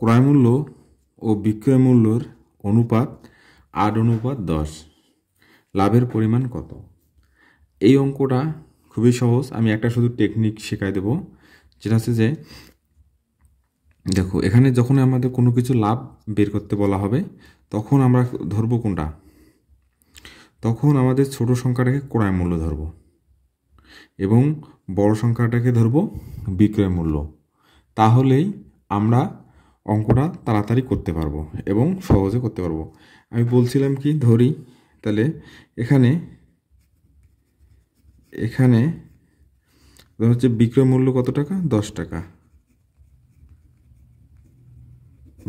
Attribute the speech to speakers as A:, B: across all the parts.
A: ক্রয় মূল্য ও বিক্রয় মূল্যের অনুপাত 8:10, লাভের পরিমাণ কত? এই অঙ্কটা খুবই সহজ। আমি একটা শুধু টেকনিক শেখাই দেব, যেটা হচ্ছে যে দেখো, এখানে যখন আমাদের কোনো কিছু লাভ বের করতে বলা হবে তখন আমরা ধরবো কোনটা? তখন আমাদের ছোট সংখ্যাটাকে ক্রয় মূল্য ধরব এবং বড় সংখ্যাটাকে ধরব বিক্রয় মূল্য। তাহলেই আমরা অঙ্কটা তাড়াতাড়ি করতে পারবো এবং সহজে করতে পারবো। আমি বলছিলাম কি, ধরি তাহলে এখানে হচ্ছে বিক্রয় মূল্য কত টাকা? 10 টাকা।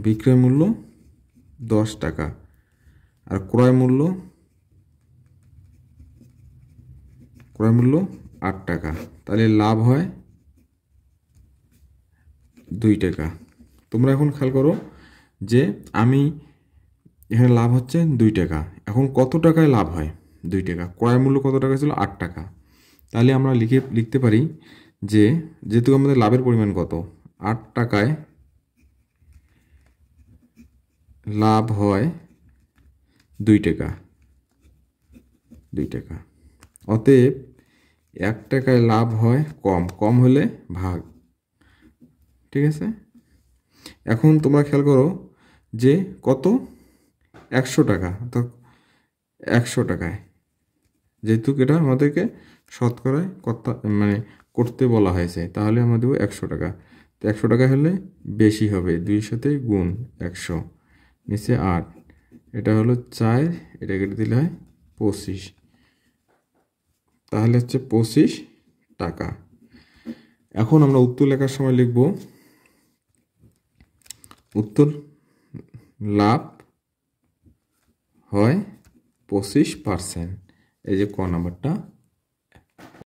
A: বিক্রয় মূল্য 10 টাকা আর ক্রয় মূল্য 8 টাকা। তাহলে লাভ হয় 2 টাকা। তোমরা এখন খেয়াল করো যে আমি এখানে লাভ হচ্ছে 2 টাকা। এখন কত টাকায় লাভ হয়? 2 টাকা। ক্রয় মূল্য কত টাকা ছিল? 8 টাকা। তাহলে আমরা লিখতে পারি যে যেহেতু আমাদের লাভের পরিমাণ কত, 8 টাকায় লাভ হয় 2 টাকা। 2 টাকা। অতএব 1 টাকায় লাভ হয় কম হলে ভাগ। ঠিক আছে? এখন তোমরা খেয়াল করো যে কত? 100 টাকা। তো 100 টাকায়, যেহেতু এটা আমাদেরকে শতকরায় করতে বলা হয়েছে, তাহলে আমরা দেবো 100 টাকা। তো 100 টাকা হলে বেশি হবে, 2-এর সাথে গুণ 100, নিচে 8, এটা হলো 4, এটা কেটে দিলে হয় 25। তাহলে হচ্ছে 25 টাকা। এখন আমরা উত্তর লেখার সময় লিখব উত্তর লাভ হয় 25%। এই যে ক নাম্বারটা